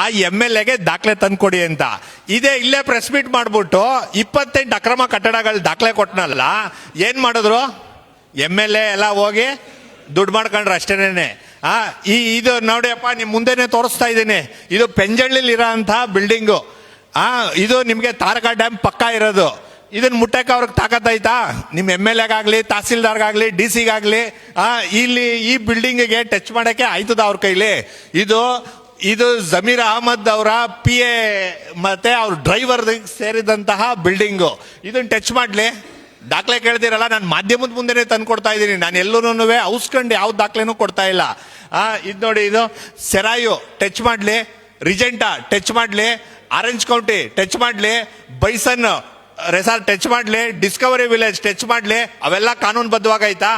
ಆ MLA ದಾಖಲೆ ತಂದ್ಕೊಡಿ ಅಂತ. ಇಲ್ಲೇ ಪ್ರೆಸ್ ಮೀಟ್ ಮಾಡ್ಬಿಟ್ಟು 28 ಅಕ್ರಮ ಕಟ್ಟಡಗಳು ದಾಖಲೆ ಕೊಟ್ಟನಲ್ಲ, ಏನ್ ಮಾಡಿದ್ರು? MLA ಎಲ್ಲ ಹೋಗಿ ದುಡ್ಡು ಮಾಡ್ಕೊಂಡ್ರು ಅಷ್ಟೇನೆ. ಇದು ನೋಡಿಯಪ್ಪ, ನಿಮ್ ಮುಂದೆನೆ ತೋರಿಸ್ತಾ ಇದ್ದೀನಿ. ಇದು ಪೆಂಜಳ್ಳಿಲಿ ಇರೋ ಅಂತ ಬಿಲ್ಡಿಂಗು. ಇದು ನಿಮ್ಗೆ ತಾರಕ ಡ್ಯಾಮ್ ಪಕ್ಕ ಇರೋದು. ಇದನ್ನ ಮುಟ್ಟಕ್ಕೆ ಅವ್ರಿಗೆ ತಾಕತ್ತೈತಾ? ನಿಮ್ MLAಗಾಗ್ಲಿ, ತಹಸೀಲ್ದಾರ್ಗಾಗ್ಲಿ, DC-ಗಾಗ್ಲಿ ಇಲ್ಲಿ ಈ ಬಿಲ್ಡಿಂಗ್ಗೆ ಟಚ್ ಮಾಡಕ್ಕೆ ಆಯ್ತದ ಅವ್ರ ಕೈಲಿ? ಇದು ಜಮೀರ್ ಅಹಮದ್ ಅವರ PA ಮತ್ತೆ ಅವ್ರ ಡ್ರೈವರ್ ಸೇರಿದಂತಹ ಬಿಲ್ಡಿಂಗು. ಇದನ್ನ ಟಚ್ ಮಾಡ್ಲಿ? ದಾಖಲೆ ಕೇಳ್ದಿರಲ್ಲ, ನಾನು ಮಾಧ್ಯಮದ ಮುಂದೆನೆ ತಂದು ಕೊಡ್ತಾ ಇದ್ದೀನಿ. ನಾನು ಎಲ್ಲೂ ಔಸ್ಕೊಂಡು ಯಾವ ದಾಖಲೆನೂ ಕೊಡ್ತಾ ಇಲ್ಲ. ಇದು ನೋಡಿ, ಇದು ಸೆರಾಯು ಟಚ್ ಮಾಡ್ಲಿ, ರಿಜೆಂಟಾ ಟಚ್ ಮಾಡ್ಲಿ, ಆರೆಂಜ್ ಕೌಂಟಿ ಟಚ್ ಮಾಡ್ಲಿ, ಬೈಸನ್ ರೆಸಾರ್ಟ್ ಟಚ್ ಮಾಡ್ಲಿ, ಡಿಸ್ಕವರಿ ವಿಲೇಜ್ ಟಚ್ ಮಾಡ್ಲಿ, ಅವೆಲ್ಲ ಕಾನೂನುಬದ್ಧವಾಗೈತಾ?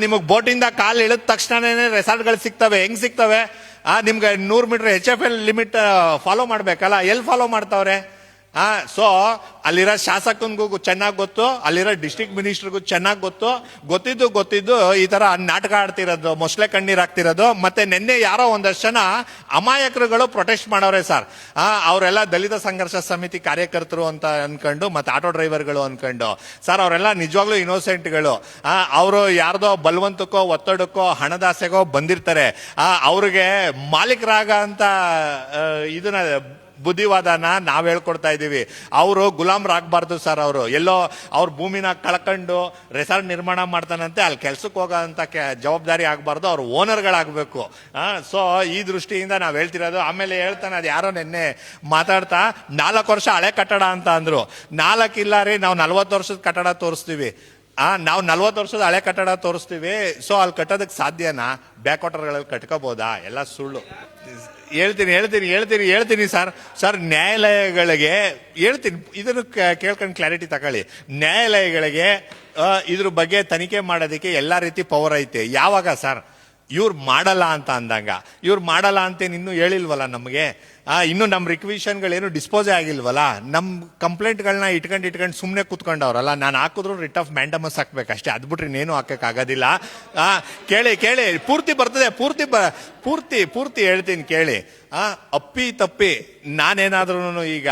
ನಿಮಗೆ ಬೋಟಿಂದ ಕಾಲು ಇಳಿದ ತಕ್ಷಣನೇ ರೆಸಾರ್ಟ್ಗಳು ಸಿಗ್ತವೆ. ಹೆಂಗ್ ಸಿಗ್ತವೆ? ನಿಮ್ಗೆ 100 ಮೀಟರ್ HFL ಲಿಮಿಟ್ ಫಾಲೋ ಮಾಡ್ಬೇಕಲ್ಲ, ಎಲ್ಲಿ ಫಾಲೋ ಮಾಡ್ತಾವ್ರೆ? ಸೊ ಅಲ್ಲಿರೋ ಶಾಸಕನಿಗೂ ಚೆನ್ನಾಗಿ ಗೊತ್ತು, ಅಲ್ಲಿರೋ ಡಿಸ್ಟ್ರಿಕ್ಟ್ ಮಿನಿಸ್ಟರ್ಗೂ ಚೆನ್ನಾಗಿ ಗೊತ್ತಿದ್ದು ಈ ತರ ನಾಟಕ ಆಡ್ತಿರೋದು, ಮೊಸಳೆ ಕಣ್ಣೀರ್ ಹಾಕ್ತಿರೋದು. ಮತ್ತೆ ನಿನ್ನೆ ಯಾರೋ ಒಂದಷ್ಟು ಜನ ಅಮಾಯಕರುಗಳು ಪ್ರೊಟೆಸ್ಟ್ ಮಾಡವ್ರೆ ಸರ್. ಅವರೆಲ್ಲ ದಲಿತ ಸಂಘರ್ಷ ಸಮಿತಿ ಕಾರ್ಯಕರ್ತರು ಅಂತ ಅನ್ಕೊಂಡು, ಮತ್ತೆ ಆಟೋ ಡ್ರೈವರ್ಗಳು ಅನ್ಕೊಂಡು. ಸರ್, ಅವರೆಲ್ಲ ನಿಜವಾಗ್ಲೂ ಇನ್ನೋಸೆಂಟ್ಗಳು. ಅವರು ಯಾರ್ದೋ ಬಲವಂತಕ್ಕೋ ಒತ್ತಡಕ್ಕೋ ಹಣದಾಸೆಗೋ ಬಂದಿರ್ತಾರೆ. ಅವ್ರಿಗೆ ಮಾಲೀಕರಾಗ ಅಂತ ಇದನ್ನ ಬುದ್ಧಿವಾದನ ನಾವ್ ಹೇಳ್ಕೊಡ್ತಾ ಇದೀವಿ. ಅವರು ಗುಲಾಮ್ರಾಗಬಾರ್ದು ಸರ್. ಅವರು ಎಲ್ಲೋ ಅವ್ರ ಭೂಮಿನ ಕಳ್ಕೊಂಡು ರೆಸಾರ್ಟ್ ನಿರ್ಮಾಣ ಮಾಡ್ತಾನಂತೆ, ಅಲ್ಲಿ ಕೆಲ್ಸಕ್ಕೆ ಹೋಗೋಂತ ಜವಾಬ್ದಾರಿ ಆಗಬಾರ್ದು, ಅವ್ರ ಓನರ್ಗಳಾಗಬೇಕು. ಸೊ ಈ ದೃಷ್ಟಿಯಿಂದ ನಾವ್ ಹೇಳ್ತಿರೋದು. ಆಮೇಲೆ ಹೇಳ್ತಾನೆ, ಅದು ಯಾರೋ ನಿನ್ನೆ ಮಾತಾಡ್ತಾ 4 ವರ್ಷ ಹಳೆ ಕಟ್ಟಡ ಅಂತ ಅಂದ್ರು. 4 ಇಲ್ಲ ರೀ, ನಾವು 40 ವರ್ಷದ ಕಟ್ಟಡ ತೋರಿಸ್ತೀವಿ. ನಾವು 40 ವರ್ಷದ ಹಳೆ ಕಟ್ಟಡ ತೋರಿಸ್ತೀವಿ. ಸೊ ಅಲ್ಲಿ ಕಟ್ಟೋದಕ್ಕೆ ಸಾಧ್ಯನಾ? ಬ್ಯಾಕ್ ವಾಟರ್ಗಳಲ್ಲಿ ಕಟ್ಕೋಬೋದಾ? ಎಲ್ಲ ಸುಳ್ಳು. ಹೇಳ್ತೀನಿ ಸರ್. ನ್ಯಾಯಾಲಯಗಳಿಗೆ ಹೇಳ್ತೀನಿ, ಇದನ್ನು ಕೇಳ್ಕೊಂಡು ಕ್ಲಾರಿಟಿ ತಗೊಳ್ಳಿ. ನ್ಯಾಯಾಲಯಗಳಿಗೆ ಇದ್ರ ಬಗ್ಗೆ ತನಿಖೆ ಮಾಡೋದಕ್ಕೆ ಎಲ್ಲಾ ರೀತಿ ಪವರ್ ಐತೆ. ಯಾವಾಗ ಸರ್? ಇವ್ರು ಮಾಡಲ್ಲ ಅಂತ ಅಂದಾಗ. ಇವ್ರು ಮಾಡಲ್ಲ ಅಂತೇನು ಇನ್ನೂ ಹೇಳಿಲ್ವಲ್ಲ ನಮಗೆ. ಇನ್ನು ನಮ್ಮ ರಿಕ್ವಿಷನ್ಗಳೇನು ಡಿಸ್ಪೋಸೇ ಆಗಿಲ್ವಲ್ಲ. ನಮ್ಮ ಕಂಪ್ಲೇಂಟ್ಗಳನ್ನ ಇಟ್ಕೊಂಡು ಸುಮ್ಮನೆ ಕೂತ್ಕೊಂಡವ್ರಲ್ಲ. ನಾನು ಹಾಕಿದ್ರು ರಿಟ್ ಆಫ್ ಮ್ಯಾಂಡಮಸ್ ಹಾಕ್ಬೇಕಷ್ಟೇ, ಅದು ಬಿಟ್ರೆ ಇನ್ನೇನು ಹಾಕಕ್ಕಾಗೋದಿಲ್ಲ. ಕೇಳಿ ಪೂರ್ತಿ ಬರ್ತದೆ, ಪೂರ್ತಿ ಹೇಳ್ತೀನಿ ಕೇಳಿ. ಅಪ್ಪಿ ತಪ್ಪಿ ನಾನೇನಾದ್ರೂ ಈಗ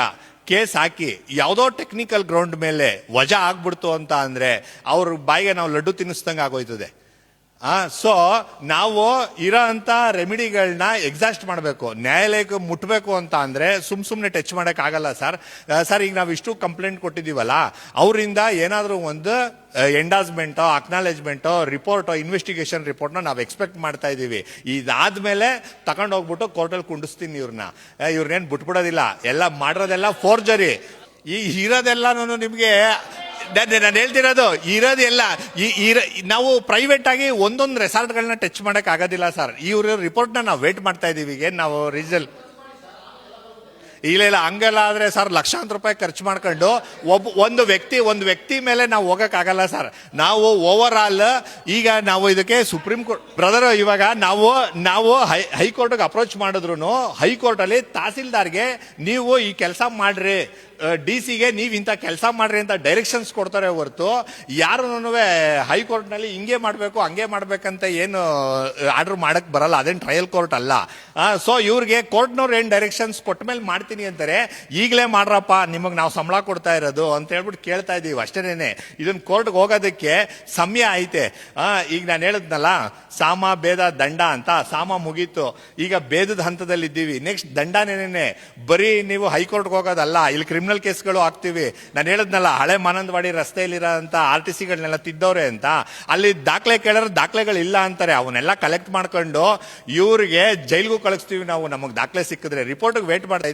ಕೇಸ್ ಹಾಕಿ ಯಾವುದೋ ಟೆಕ್ನಿಕಲ್ ಗ್ರೌಂಡ್ ಮೇಲೆ ವಜಾ ಆಗ್ಬಿಡ್ತು ಅಂತ ಅಂದ್ರೆ ಅವ್ರ ಬಾಯಿಗೆ ನಾವು ಲಡ್ಡು ತಿನ್ನಿಸ್ದಂಗೆ ಆಗೋಯ್ತದೆ. ಸೊ ನಾವು ಇರೋ ಅಂತ ರೆಮಿಡಿಗಳನ್ನ ಎಕ್ಸಾಸ್ಟ್ ಮಾಡಬೇಕು. ನ್ಯಾಯಾಲಯಕ್ಕೆ ಮುಟ್ಬೇಕು ಅಂತ ಅಂದ್ರೆ ಸುಮ್ನೆ ಟಚ್ ಮಾಡಕ್ ಆಗಲ್ಲ ಸರ್. ಈಗ ನಾವು ಇಷ್ಟು ಕಂಪ್ಲೇಂಟ್ ಕೊಟ್ಟಿದೀವಲ್ಲ, ಅವರಿಂದ ಏನಾದ್ರೂ ಒಂದು ಎಂಡಾಸ್ಮೆಂಟೋ, ಅಕ್ನಾಲೇಜ್ಮೆಂಟೋ, ರಿಪೋರ್ಟೋ, ಇನ್ವೆಸ್ಟಿಗೇಷನ್ ರಿಪೋರ್ಟ್ನ ನಾವು ಎಕ್ಸ್ಪೆಕ್ಟ್ ಮಾಡ್ತಾ ಇದೀವಿ. ಇದಾದ್ಮೇಲೆ ತಗೊಂಡೋಗ್ಬಿಟ್ಟು ಕೋರ್ಟಲ್ಲಿ ಕುಂಡಿಸ್ತೀನಿ ಇವ್ರನ್ನೇನು ಬಿಟ್ಬಿಡೋದಿಲ್ಲ. ಎಲ್ಲ ಮಾಡಿರೋದೆಲ್ಲ ಫೋರ್ಜರಿ. ಇರೋದೆಲ್ಲನೂ ನಿಮ್ಗೆ ನಾನು ಹೇಳ್ತಿರೋದು ಇರೋದೆಲ್ಲ ನಾವು ಪ್ರೈವೇಟ್ ಆಗಿ ಒಂದೊಂದು ರೆಸಾರ್ಟ್ಗಳನ್ನ ಟಚ್ ಮಾಡಕ್ ಆಗೋದಿಲ್ಲ ಸರ್. ಇವ್ರ ರಿಪೋರ್ಟ್ನ ನಾವು ವೇಟ್ ಮಾಡ್ತಾ ಇದೀವಿ. ನಾವು ರಿಸಲ್ಟ್ ಇಲ್ಲ ಹಂಗೆಲ್ಲ ಆದ್ರೆ ಸರ್ ಲಕ್ಷಾಂತರ ರೂಪಾಯಿ ಖರ್ಚು ಮಾಡ್ಕೊಂಡು ಒಂದು ವ್ಯಕ್ತಿ ಮೇಲೆ ನಾವು ಹೋಗಕ್ಕಾಗಲ್ಲ ಸರ್. ನಾವು ಓವರ್ ಆಲ್ ಈಗ ನಾವು ಇದಕ್ಕೆ ಸುಪ್ರೀಂ ಕೋರ್ಟ್ ಬ್ರದರ್, ಇವಾಗ ನಾವು ಹೈಕೋರ್ಟ್ಗೆ ಅಪ್ರೋಚ್ ಮಾಡಿದ್ರು ಹೈಕೋರ್ಟ್ ಅಲ್ಲಿ ತಹಸೀಲ್ದಾರ್ಗೆ ನೀವು ಈ ಕೆಲಸ ಮಾಡ್ರಿ, DC-ಗೆ ನೀವು ಇಂಥ ಕೆಲಸ ಮಾಡ್ರಿ ಅಂತ ಡೈರೆಕ್ಷನ್ಸ್ ಕೊಡ್ತಾರೆ ಹೊರತು ಯಾರು ಹೈಕೋರ್ಟ್ ನಲ್ಲಿ ಹಿಂಗೆ ಮಾಡ್ಬೇಕು ಹಂಗೆ ಮಾಡ್ಬೇಕಂತ ಏನು ಆರ್ಡರ್ ಮಾಡಕ್ ಬರಲ್ಲ. ಅದೇನು ಟ್ರಯಲ್ ಕೋರ್ಟ್ ಅಲ್ಲ. ಸೊ ಇವ್ರಿಗೆ ಕೋರ್ಟ್ನವ್ರು ಏನ್ ಡೈರೆಕ್ಷನ್ಸ್ ಕೊಟ್ಟ ಮೇಲೆ ಮಾಡ್ತೀನಿ ಅಂತಾರೆ. ಈಗಲೇ ಮಾಡ್ರಪ್ಪ, ನಿಮಗ್ ನಾವು ಸಂಬಳ ಕೊಡ್ತಾ ಇರೋದು ಅಂತ ಹೇಳ್ಬಿಟ್ಟು ಕೇಳ್ತಾ ಇದೀವಿ ಅಷ್ಟೇನೆ. ಇದನ್ನ ಕೋರ್ಟ್ಗೆ ಹೋಗೋದಕ್ಕೆ ಸಮಯ ಐತೆ. ಈಗ ನಾನು ಹೇಳಿದ್ನಲ್ಲ, ಸಾಮ ಭೇದ ದಂಡ ಅಂತ. ಸಾಮ ಮುಗೀತು, ಈಗ ಭೇದದ ಹಂತದಲ್ಲಿ ಇದ್ದೀವಿ. ನೆಕ್ಸ್ಟ್ ದಂಡನೇನೆ. ಬರೀ ನೀವು ಹೈಕೋರ್ಟ್ಗೆ ಹೋಗೋದಲ್ಲ, ಇಲ್ಲಿ ಕ್ರಿಮಿನಲ್ ಕೇಸ್ಗಳು ಆಗ್ತಿವಿ. ನಾನು ಹೇಳಿದ್ನಲ್ಲ, ಹಳೆ ಮಾನಂದವಾಡಿ ರಸ್ತೆಯಲ್ಲಿರೋ ಅಂತ RTCಗಳನ್ನೆಲ್ಲ ತಿದ್ದವ್ರೆ ಅಂತ. ಅಲ್ಲಿ ದಾಖಲೆ ಕೇಳಿದ್ರೆ ದಾಖಲೆಗಳು ಇಲ್ಲ ಅಂತಾರೆ. ಅವನ್ನೆಲ್ಲ ಕಲೆಕ್ಟ್ ಮಾಡ್ಕೊಂಡು ಇವ್ರಿಗೆ ಜೈಲ್ಗೂ ಕಳಿಸ್ತೀವಿ ನಾವು, ನಮಗ್ ದಾಖಲೆ ಸಿಕ್ಕಿದ್ರೆ. ರಿಪೋರ್ಟ್ಗೆ ವೇಟ್ ಮಾಡ್ತಾ ಇದೀವಿ.